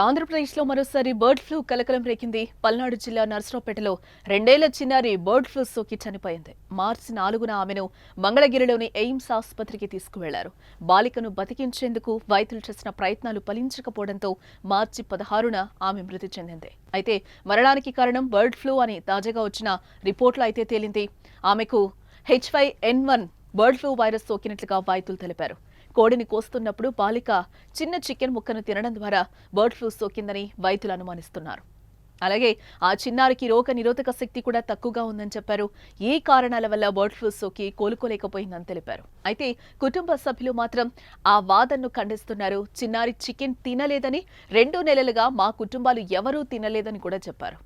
ఆంధ్రప్రదేశ్లో మరోసారి bird flu కలకలం రేకింది. పల్నాడు జిల్లా నర్సరావుపేటలో 2 ఏళ్ల చిన్నారి బర్డ్ ఫ్లూ సోకి చనిపోయింది. మార్చి 4న ఆమెను మంగళగిరిలోని ఎయిమ్స్ ఆసుపత్రికి తీసుకువెళ్లారు. బాలికను బతికించేందుకు వైద్యులు చేసిన ప్రయత్నాలు ఫలించకపోవడంతో మార్చి 16న ఆమె మృతి చెందింది. అయితే మరణానికి కారణం బర్డ్ ఫ్లూ అని తాజాగా వచ్చిన రిపోర్టులో అయితే తేలింది. ఆమెకు H5N1 బర్డ్ ఫ్లూ వైరస్ సోకినట్లుగా వైద్యులు తెలిపారు. కోడిని కోస్తున్నప్పుడు బాలిక చిన్న చికెన్ ముక్కను తినడం ద్వారా బర్డ్ ఫ్లూ సోకిందని వైద్యులు అనుమానిస్తున్నారు. అలాగే ఆ చిన్నారికి రోగ నిరోధక శక్తి కూడా తక్కువగా ఉందని చెప్పారు. ఈ కారణాల వల్ల బర్డ్ ఫ్లూ సోకి కోలుకోలేకపోయిందని తెలిపారు. అయితే కుటుంబ సభ్యులు మాత్రం ఆ వాదనను ఖండిస్తున్నారు. చిన్నారి చికెన్ తినలేదని 2 నెలలుగా మా కుటుంబాలు ఎవరూ తినలేదని కూడా చెప్పారు.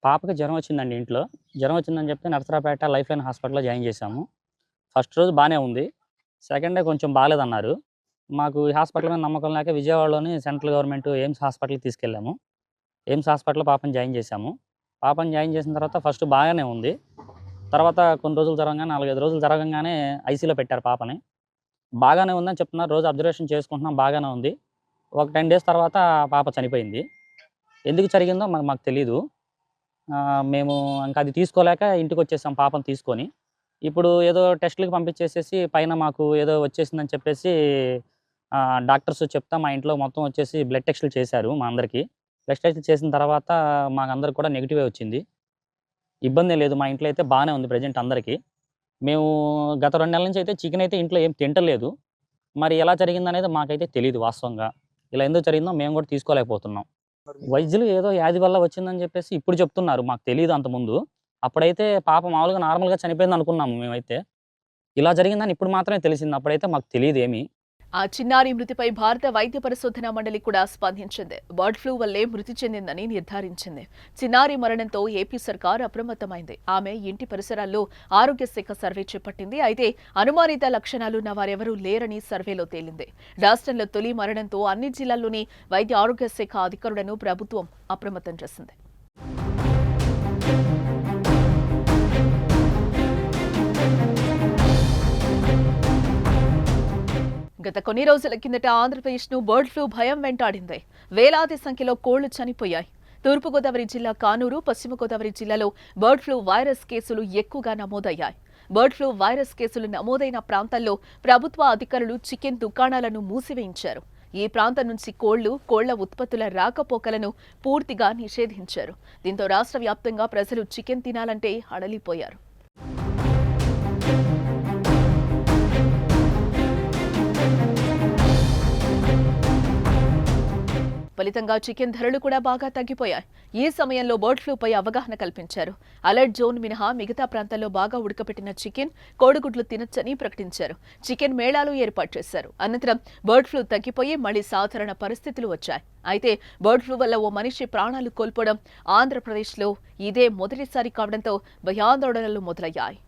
పాపకి జ్వరం వచ్చిందండి ఇంట్లో. జ్వరం వచ్చిందని చెప్తే నర్సరావుపేట లైఫ్ లైన్ హాస్పిటల్‌లో జాయిన్ చేశాము. ఫస్ట్ రోజు బానే ఉంది. సెకండ్ డే కొంచెం బాలేదన్నారు. మాకు ఈ హాస్పిటల్ మీద నమ్మకం లేక విజయవాడలోని సెంట్రల్ గవర్నమెంట్ ఎయిమ్స్ హాస్పిటల్‌కి తీసుకెళ్ళాము. ఎయిమ్స్ హాస్పిటల్‌లో పాపని జాయిన్ చేశాము. పాపని జాయిన్ చేసిన తర్వాత ఫస్ట్ బాగానే ఉంది. తర్వాత కొన్ని రోజులు జరగంగానే 4, 5 రోజులు జరగంగానే ఐసీయూలో పెట్టారు పాపని. బాగానే ఉందని చెప్తున్నారు. రోజు అబ్జర్వేషన్ చేసుకుంటున్నాం, బాగానే ఉంది. ఒక 10 డేస్ తర్వాత పాప చనిపోయింది. ఎందుకు జరిగిందో మాకు తెలీదు. మేము ఇంకా అది తీసుకోలేక ఇంటికొచ్చేసాం పాపని తీసుకొని. ఇప్పుడు ఏదో టెస్ట్‌లకి పంపించేసేసి పైన మాకు ఏదో వచ్చేసిందని చెప్పేసి డాక్టర్స్ చెప్తా మా ఇంట్లో మొత్తం వచ్చేసి బ్లడ్ టెస్ట్‌లు చేశారు మా అందరికి. బ్లడ్ టెస్ట్‌లు చేసిన తర్వాత మాకందరికి కూడా నెగెటివే వచ్చింది. ఇబ్బందేం లేదు. మా ఇంట్లో అయితే బానే ఉంది ప్రెజెంట్ అందరికి. మేము గత 2 నెలల నుంచి అయితే చికెన్ అయితే ఇంట్లో ఏం తింటలేదు. మరి ఎలా జరిగిందనేది మాకైతే తెలీదు వాస్తవంగా. ఇలా ఎందుకు జరిగిందో మేము కూడా తీసుకోలేకపోతున్నాం. వైద్యులు ఏదో వ్యాధి వల్ల వచ్చిందని చెప్పేసి ఇప్పుడు చెప్తున్నారు. మాకు తెలీదు అంతకుముందు. అప్పుడైతే పాప మామూలుగా నార్మల్‌గా చనిపోయిందనుకున్నాము మేమైతే. ఇలా జరిగిందని ఇప్పుడు మాత్రమే తెలిసింది. అప్పుడైతే మాకు తెలీదేమి. ఆ చిన్నారి మృతిపై భారత వైద్య పరిశోధన మండలి కూడా స్పందించింది. బర్డ్ ఫ్లూ వల్లే మృతి చెందిందని నిర్ధారించింది. చిన్నారి మరణంతో ఏపీ సర్కార్ అప్రమత్తమైంది. ఆమె ఇంటి పరిసరాల్లో ఆరోగ్య శాఖ సర్వే చేపట్టింది. అయితే అనుమానిత లక్షణాలున్న వారెవరూ లేరని సర్వేలో తేలింది. రాష్ట్రంలో తొలి మరణంతో అన్ని జిల్లాల్లోని వైద్య ఆరోగ్య శాఖ అధికారులను ప్రభుత్వం అప్రమత్తం చేసింది. గత కొన్ని రోజుల కిందట ఆంధ్రప్రదేశ్ను బర్డ్ ఫ్లూ భయం వెంటాడింది. వేలాది సంఖ్యలో కోళ్లు చనిపోయాయి. తూర్పుగోదావరి జిల్లా కానూరు, పశ్చిమ గోదావరి జిల్లాలో బర్డ్ ఫ్లూ వైరస్ కేసులు ఎక్కువగా నమోదయ్యాయి. బర్డ్ ఫ్లూ వైరస్ కేసులు నమోదైన ప్రాంతాల్లో ప్రభుత్వ అధికారులు చికెన్ దుకాణాలను మూసివేయించారు. ఈ ప్రాంతం నుంచి కోళ్ల ఉత్పత్తుల రాకపోకలను పూర్తిగా నిషేధించారు. దీంతో రాష్ట్ర వ్యాప్తంగా ప్రజలు చికెన్ తినాలంటే హడలిపోయారు. ఫలితంగా చికెన్ ధరలు కూడా బాగా తగ్గిపోయాయి. ఈ సమయంలో బర్డ్ ఫ్లూపై అవగాహన కల్పించారు. అలర్ట్ జోన్ మినహా మిగతా ప్రాంతాల్లో బాగా ఉడకపెట్టిన చికెన్, కోడిగుడ్లు తినొచ్చని ప్రకటించారు. చికెన్ మేళాలు ఏర్పాటు చేశారు. అనంతరం బర్డ్ ఫ్లూ తగ్గిపోయి మళ్లీ సాధారణ పరిస్థితులు వచ్చాయి. అయితే బర్డ్ ఫ్లూ వల్ల ఓ మనిషి ప్రాణాలు కోల్పోవడం ఆంధ్రప్రదేశ్లో ఇదే మొదటిసారి కావడంతో భయాందోళనలు మొదలయ్యాయి.